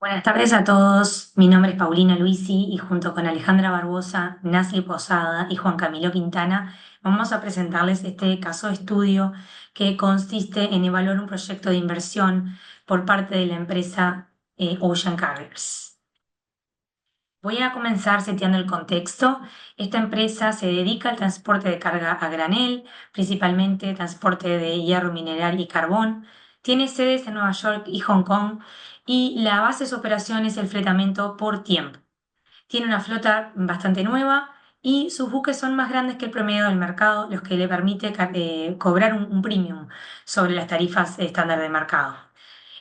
Buenas tardes a todos, mi nombre es Paulina Luisi y junto con Alejandra Barbosa, Nasi Posada y Juan Camilo Quintana vamos a presentarles este caso de estudio que consiste en evaluar un proyecto de inversión por parte de la empresa Ocean Carriers. Voy a comenzar seteando el contexto. Esta empresa se dedica al transporte de carga a granel, principalmente transporte de hierro mineral y carbón. Tiene sedes en Nueva York y Hong Kong y la base de su operación es el fletamento por tiempo. Tiene una flota bastante nueva y sus buques son más grandes que el promedio del mercado, los que le permite cobrar un premium sobre las tarifas estándar de mercado.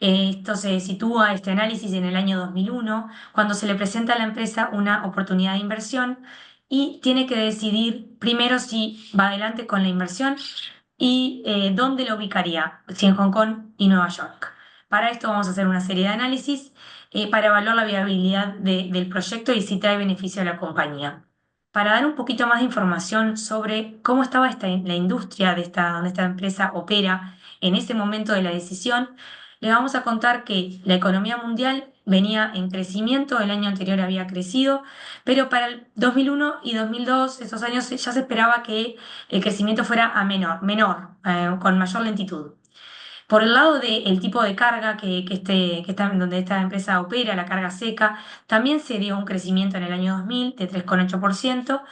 Esto se sitúa, este análisis, en el año 2001, cuando se le presenta a la empresa una oportunidad de inversión y tiene que decidir primero si va adelante con la inversión y dónde lo ubicaría, si en Hong Kong y Nueva York. Para esto vamos a hacer una serie de análisis para evaluar la viabilidad del proyecto y si trae beneficio a la compañía. Para dar un poquito más de información sobre cómo estaba la industria donde esta empresa opera en ese momento de la decisión, le vamos a contar que la economía mundial venía en crecimiento, el año anterior había crecido, pero para el 2001 y 2002, esos años, ya se esperaba que el crecimiento fuera con mayor lentitud. Por el lado del tipo de carga donde esta empresa opera, la carga seca, también se dio un crecimiento en el año 2000 de 3,8%.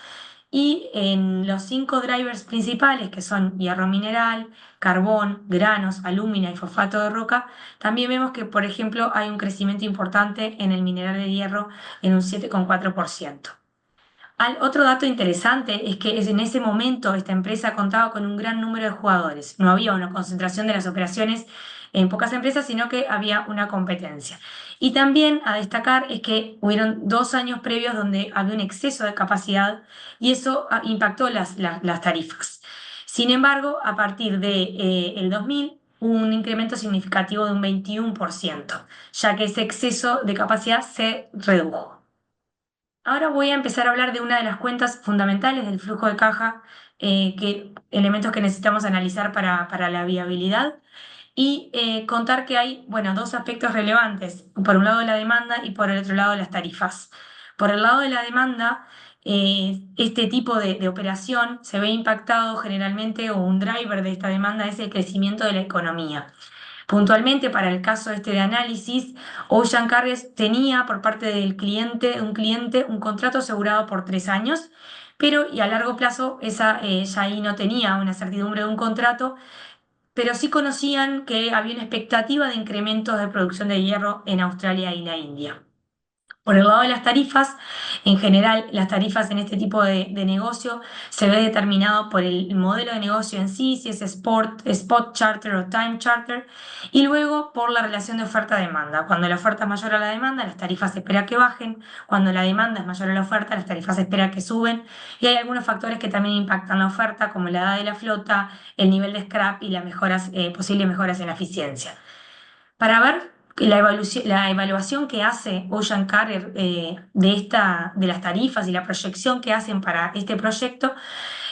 Y en los cinco drivers principales, que son hierro mineral, carbón, granos, alúmina y fosfato de roca, también vemos que, por ejemplo, hay un crecimiento importante en el mineral de hierro en un 7,4%. Otro dato interesante es que en ese momento esta empresa contaba con un gran número de jugadores. No había una concentración de las operaciones en pocas empresas, sino que había una competencia. Y también a destacar es que hubieron 2 años previos donde había un exceso de capacidad y eso impactó las tarifas. Sin embargo, a partir de el 2000 hubo un incremento significativo de un 21%, ya que ese exceso de capacidad se redujo. Ahora voy a empezar a hablar de una de las cuentas fundamentales del flujo de caja, elementos que necesitamos analizar para la viabilidad y contar que hay, bueno, dos aspectos relevantes. Por un lado la demanda y por el otro lado las tarifas. Por el lado de la demanda, este tipo de operación se ve impactado generalmente, o un driver de esta demanda es el crecimiento de la economía. Puntualmente, para el caso este de análisis, Ocean Carriers tenía por parte del cliente, un contrato asegurado por 3 años, pero y a largo plazo ya ahí no tenía una certidumbre de un contrato, pero sí conocían que había una expectativa de incrementos de producción de hierro en Australia y la India. Por el lado de las tarifas, en general, las tarifas en este tipo de negocio se ve determinado por el modelo de negocio en sí, si es spot charter o time charter, y luego por la relación de oferta-demanda. Cuando la oferta es mayor a la demanda, las tarifas se espera que bajen. Cuando la demanda es mayor a la oferta, las tarifas se espera que suben. Y hay algunos factores que también impactan la oferta, como la edad de la flota, el nivel de scrap y las posibles mejoras en la eficiencia. Para ver la evaluación que hace Ocean Carrier de las tarifas y la proyección que hacen para este proyecto,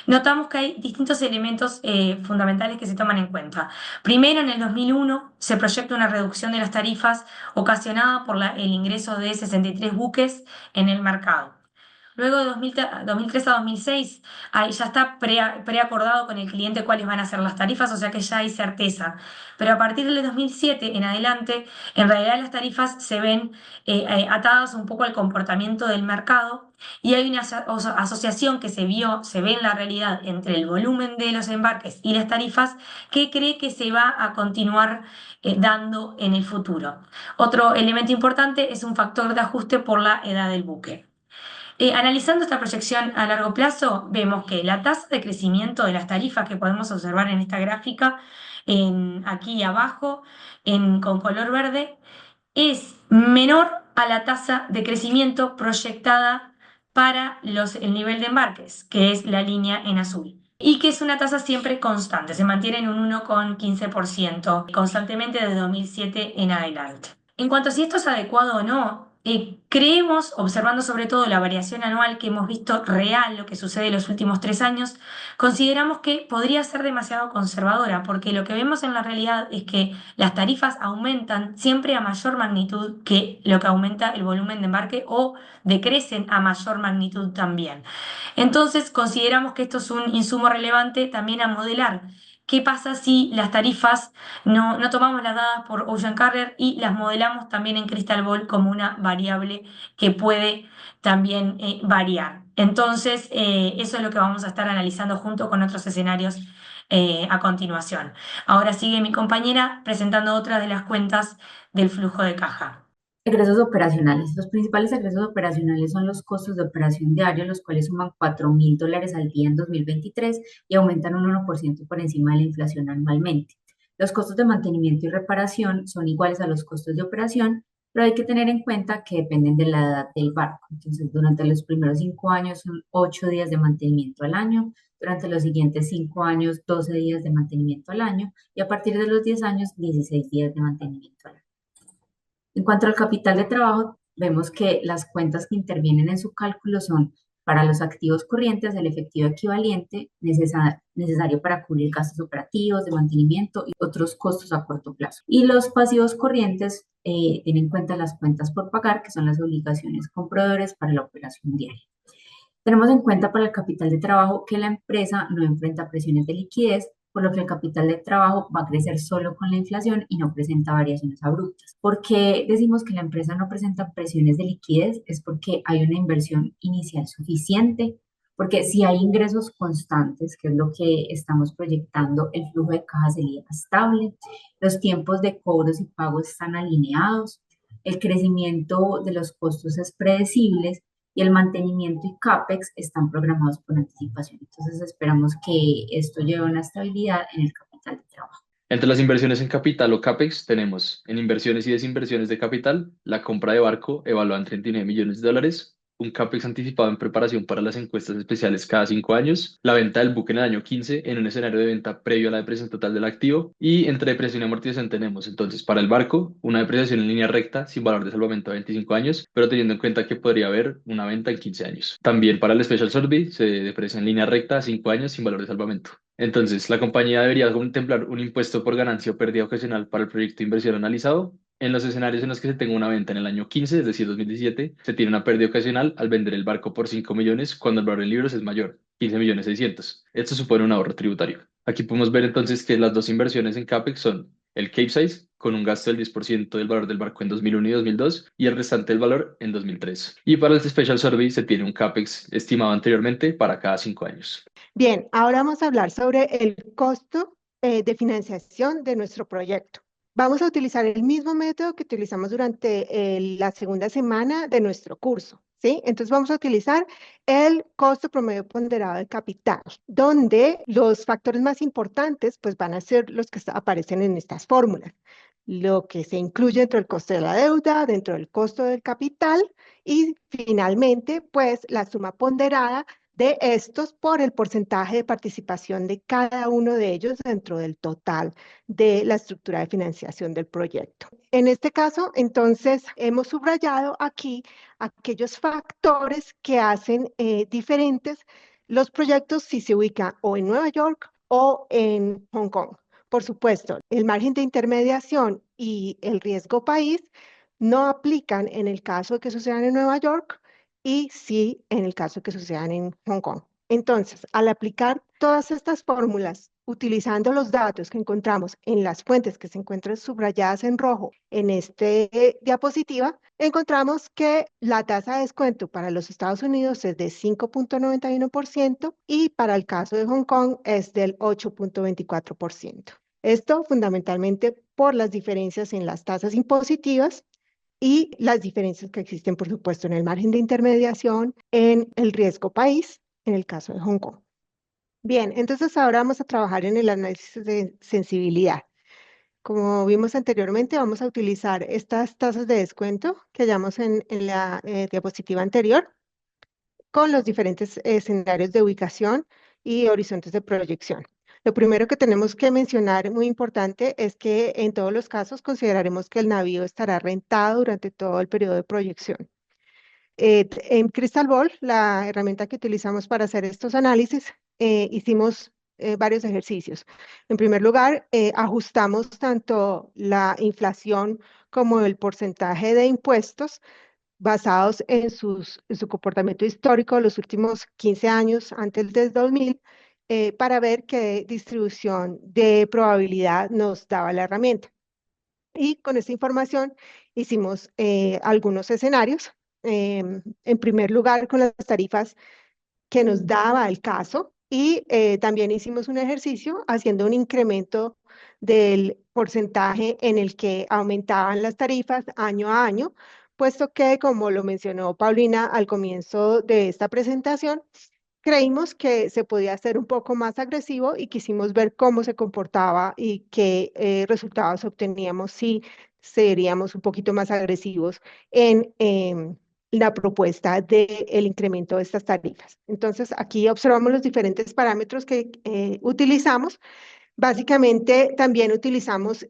notamos que hay distintos elementos fundamentales que se toman en cuenta. Primero, en el 2001 se proyecta una reducción de las tarifas ocasionada por el ingreso de 63 buques en el mercado. Luego de 2003 a 2006, ahí ya está preacordado con el cliente cuáles van a ser las tarifas, o sea que ya hay certeza. Pero a partir del 2007 en adelante, en realidad las tarifas se ven atadas un poco al comportamiento del mercado y hay una asociación que se ve en la realidad entre el volumen de los embarques y las tarifas que cree que se va a continuar dando en el futuro. Otro elemento importante es un factor de ajuste por la edad del buque. Analizando esta proyección a largo plazo, vemos que la tasa de crecimiento de las tarifas que podemos observar en esta gráfica, aquí abajo, con color verde, es menor a la tasa de crecimiento proyectada para el nivel de embarques, que es la línea en azul. Y que es una tasa siempre constante, se mantiene en un 1,15% constantemente desde 2007 en adelante. En cuanto a si esto es adecuado o no, creemos, observando sobre todo la variación anual que hemos visto real, lo que sucede en los últimos 3 años, consideramos que podría ser demasiado conservadora, porque lo que vemos en la realidad es que las tarifas aumentan siempre a mayor magnitud que lo que aumenta el volumen de embarque o decrecen a mayor magnitud también. Entonces, consideramos que esto es un insumo relevante también a modelar. ¿Qué pasa si las tarifas no tomamos las dadas por Ocean Carrier y las modelamos también en Crystal Ball como una variable que puede también variar? Entonces, eso es lo que vamos a estar analizando junto con otros escenarios a continuación. Ahora sigue mi compañera presentando otras de las cuentas del flujo de caja. Egresos operacionales. Los principales egresos operacionales son los costos de operación diarios, los cuales suman $4.000 al día en 2023 y aumentan un 1% por encima de la inflación anualmente. Los costos de mantenimiento y reparación son iguales a los costos de operación, pero hay que tener en cuenta que dependen de la edad del barco. Entonces, durante los primeros 5 años son 8 días de mantenimiento al año, durante los siguientes 5 años 12 días de mantenimiento al año y a partir de los 10 años 16 días de mantenimiento al año. En cuanto al capital de trabajo, vemos que las cuentas que intervienen en su cálculo son para los activos corrientes el efectivo equivalente necesario para cubrir gastos operativos, de mantenimiento y otros costos a corto plazo. Y los pasivos corrientes tienen en cuenta las cuentas por pagar, que son las obligaciones con proveedores para la operación diaria. Tenemos en cuenta para el capital de trabajo que la empresa no enfrenta presiones de liquidez, por lo que el capital de trabajo va a crecer solo con la inflación y no presenta variaciones abruptas. ¿Por qué decimos que la empresa no presenta presiones de liquidez? Es porque hay una inversión inicial suficiente, porque si hay ingresos constantes, que es lo que estamos proyectando, el flujo de caja sería estable, los tiempos de cobros y pagos están alineados, el crecimiento de los costos es predecible y el mantenimiento y CAPEX están programados por anticipación. Entonces esperamos que esto lleve a una estabilidad en el capital de trabajo. Entre las inversiones en capital o CAPEX tenemos en inversiones y desinversiones de capital, la compra de barco evaluada en $39 millones, un CAPEX anticipado en preparación para las encuestas especiales cada 5 años, la venta del buque en el año 15 en un escenario de venta previo a la depreciación total del activo y entre depreciación y amortización tenemos entonces para el barco una depreciación en línea recta sin valor de salvamento a 25 años, pero teniendo en cuenta que podría haber una venta en 15 años. También para el Special Survey se deprecia en línea recta a 5 años sin valor de salvamento. Entonces, la compañía debería contemplar un impuesto por ganancia o pérdida ocasional para el proyecto de inversión analizado. En los escenarios en los que se tenga una venta en el año 15, es decir, 2017, se tiene una pérdida ocasional al vender el barco por 5 millones cuando el valor en libros es mayor, 15.600.000. Esto supone un ahorro tributario. Aquí podemos ver entonces que las dos inversiones en CAPEX son el Capesize, con un gasto del 10% del valor del barco en 2001 y 2002, y el restante del valor en 2003. Y para el Special Survey se tiene un CAPEX estimado anteriormente para cada 5 años. Bien, ahora vamos a hablar sobre el costo de financiación de nuestro proyecto. Vamos a utilizar el mismo método que utilizamos durante la segunda semana de nuestro curso, ¿sí? Entonces vamos a utilizar el costo promedio ponderado de capital, donde los factores más importantes pues van a ser los que aparecen en estas fórmulas. Lo que se incluye dentro del costo de la deuda, dentro del costo del capital y finalmente pues la suma ponderada de estos por el porcentaje de participación de cada uno de ellos dentro del total de la estructura de financiación del proyecto. En este caso, entonces, hemos subrayado aquí aquellos factores que hacen diferentes los proyectos si se ubica o en Nueva York o en Hong Kong. Por supuesto, el margen de intermediación y el riesgo país no aplican en el caso de que sucedan en Nueva York, y sí en el caso que sucedan en Hong Kong. Entonces, al aplicar todas estas fórmulas, utilizando los datos que encontramos en las fuentes que se encuentran subrayadas en rojo en este diapositiva, encontramos que la tasa de descuento para los Estados Unidos es de 5.91% y para el caso de Hong Kong es del 8.24%. Esto fundamentalmente por las diferencias en las tasas impositivas y las diferencias que existen, por supuesto, en el margen de intermediación, en el riesgo país, en el caso de Hong Kong. Bien, entonces ahora vamos a trabajar en el análisis de sensibilidad. Como vimos anteriormente, vamos a utilizar estas tasas de descuento que hallamos en la diapositiva anterior, con los diferentes escenarios de ubicación y horizontes de proyección. Lo primero que tenemos que mencionar, muy importante, es que en todos los casos consideraremos que el navío estará rentado durante todo el periodo de proyección. En Crystal Ball, la herramienta que utilizamos para hacer estos análisis, hicimos varios ejercicios. En primer lugar, ajustamos tanto la inflación como el porcentaje de impuestos basados en su comportamiento histórico de los últimos 15 años antes del 2000, para ver qué distribución de probabilidad nos daba la herramienta. Y con esta información hicimos algunos escenarios. En primer lugar, con las tarifas que nos daba el caso, y también hicimos un ejercicio haciendo un incremento del porcentaje en el que aumentaban las tarifas año a año, puesto que, como lo mencionó Paulina al comienzo de esta presentación, creímos que se podía hacer un poco más agresivo y quisimos ver cómo se comportaba y qué resultados obteníamos si seríamos un poquito más agresivos en la propuesta del incremento de estas tarifas. Entonces, aquí observamos los diferentes parámetros que utilizamos. Básicamente, también utilizamos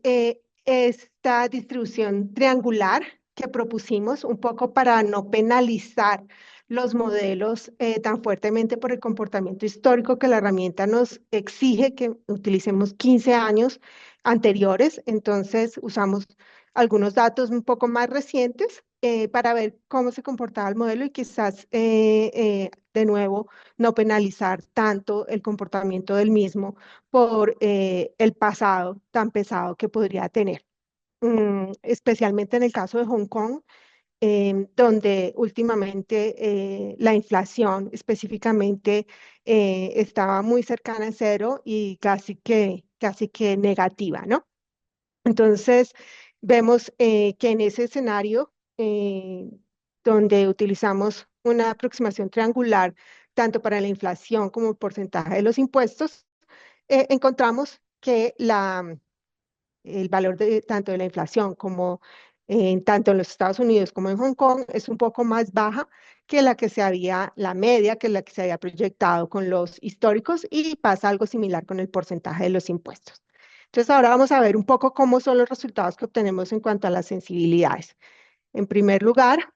esta distribución triangular que propusimos un poco para no penalizar los modelos tan fuertemente por el comportamiento histórico que la herramienta nos exige que utilicemos 15 años anteriores. Entonces, usamos algunos datos un poco más recientes para ver cómo se comportaba el modelo y quizás, de nuevo, no penalizar tanto el comportamiento del mismo por el pasado tan pesado que podría tener. Especialmente en el caso de Hong Kong, donde últimamente la inflación específicamente estaba muy cercana a cero y casi que negativa, ¿no? Entonces, vemos que en ese escenario, donde utilizamos una aproximación triangular, tanto para la inflación como el porcentaje de los impuestos, encontramos que el valor tanto de la inflación como tanto en los Estados Unidos como en Hong Kong es un poco más baja que la media, que la que se había proyectado con los históricos, y pasa algo similar con el porcentaje de los impuestos. Entonces ahora vamos a ver un poco cómo son los resultados que obtenemos en cuanto a las sensibilidades. En primer lugar,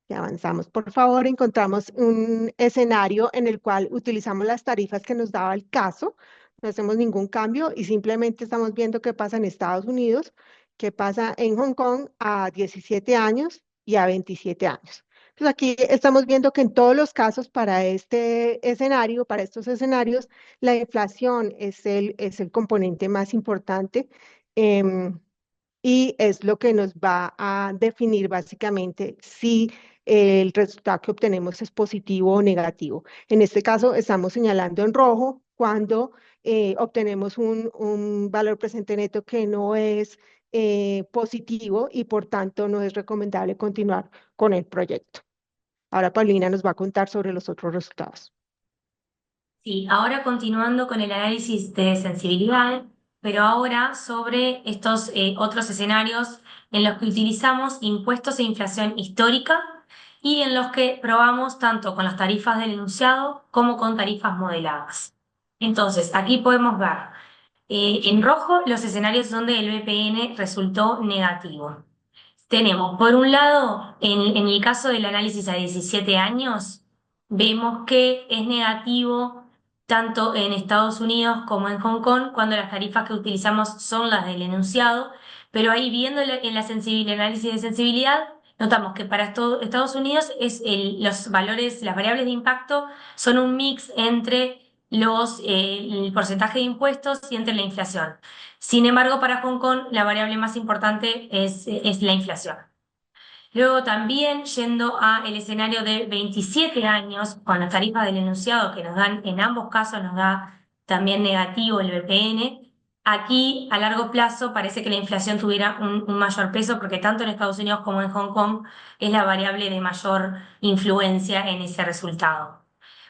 y avanzamos, por favor, encontramos un escenario en el cual utilizamos las tarifas que nos daba el caso, no hacemos ningún cambio y simplemente estamos viendo qué pasa en Estados Unidos, qué pasa en Hong Kong a 17 años y a 27 años. Entonces aquí estamos viendo que en todos los casos para este escenario, para estos escenarios, la inflación es el componente más importante. Y es lo que nos va a definir básicamente si el resultado que obtenemos es positivo o negativo. En este caso estamos señalando en rojo cuando obtenemos un valor presente neto que no es positivo y por tanto no es recomendable continuar con el proyecto. Ahora Paulina nos va a contar sobre los otros resultados. Sí, ahora continuando con el análisis de sensibilidad, pero ahora sobre estos otros escenarios en los que utilizamos impuestos e inflación histórica y en los que probamos tanto con las tarifas del enunciado como con tarifas modeladas. Entonces, aquí podemos ver en rojo los escenarios donde el BPN resultó negativo. Tenemos, por un lado, en el caso del análisis a 17 años, vemos que es negativo tanto en Estados Unidos como en Hong Kong, cuando las tarifas que utilizamos son las del enunciado, pero ahí viendo en el análisis de sensibilidad, notamos que para Estados Unidos los valores, las variables de impacto son un mix entre el porcentaje de impuestos y entre la inflación. Sin embargo, para Hong Kong la variable más importante es la inflación. Luego también yendo a el escenario de 27 años, con las tarifas del enunciado que nos dan, en ambos casos nos da también negativo el BPN. Aquí a largo plazo parece que la inflación tuviera un mayor peso porque tanto en Estados Unidos como en Hong Kong es la variable de mayor influencia en ese resultado.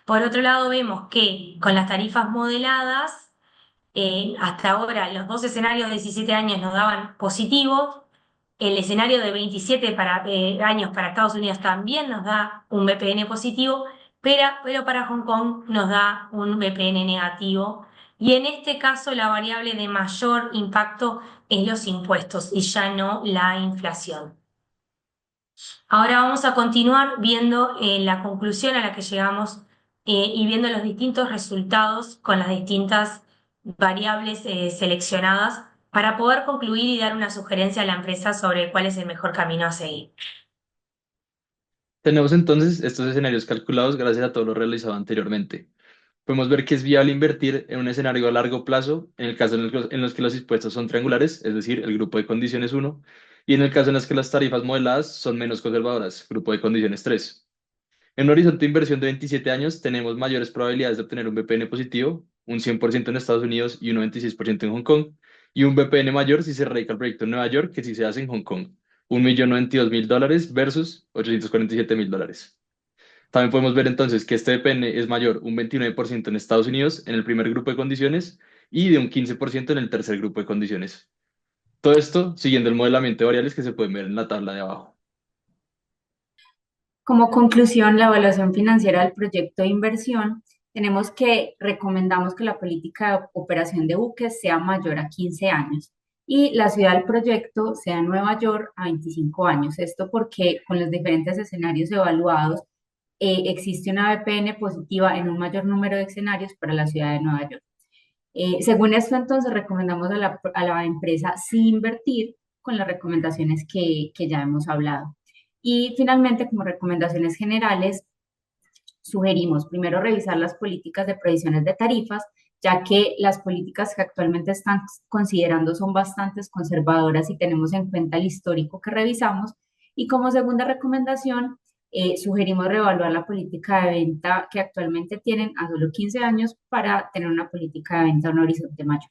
Por otro lado vemos que con las tarifas modeladas, hasta ahora los dos escenarios de 17 años nos daban positivos. El escenario de 27 años para Estados Unidos también nos da un BPN positivo, pero para Hong Kong nos da un BPN negativo Y en este caso la variable de mayor impacto es los impuestos y ya no la inflación. Ahora vamos a continuar viendo la conclusión a la que llegamos y viendo los distintos resultados con las distintas variables seleccionadas para poder concluir y dar una sugerencia a la empresa sobre cuál es el mejor camino a seguir. Tenemos entonces estos escenarios calculados gracias a todo lo realizado anteriormente. Podemos ver que es viable invertir en un escenario a largo plazo en el caso en los que los impuestos son triangulares, es decir, el grupo de condiciones 1, y en el caso en los que las tarifas modeladas son menos conservadoras, grupo de condiciones 3. En un horizonte de inversión de 27 años tenemos mayores probabilidades de obtener un VPN positivo, un 100% en Estados Unidos y un 96% en Hong Kong, y un VPN mayor si se radica el proyecto en Nueva York que si se hace en Hong Kong, $1.092.000 versus $847.000. También podemos ver entonces que este VPN es mayor un 29% en Estados Unidos en el primer grupo de condiciones y de un 15% en el tercer grupo de condiciones. Todo esto siguiendo el modelamiento de variables que se pueden ver en la tabla de abajo. Como conclusión, la evaluación financiera del proyecto de inversión, tenemos que recomendamos que la política de operación de buques sea mayor a 15 años y la ciudad del proyecto sea Nueva York a 25 años. Esto porque con los diferentes escenarios evaluados existe una VPN positiva en un mayor número de escenarios para la ciudad de Nueva York. Según esto, entonces, recomendamos a la empresa sí invertir con las recomendaciones que ya hemos hablado. Y finalmente, como recomendaciones generales, sugerimos primero revisar las políticas de previsiones de tarifas, ya que las políticas que actualmente están considerando son bastante conservadoras y tenemos en cuenta el histórico que revisamos. Y como segunda recomendación, sugerimos reevaluar la política de venta que actualmente tienen a solo 15 años para tener una política de venta a un horizonte mayor.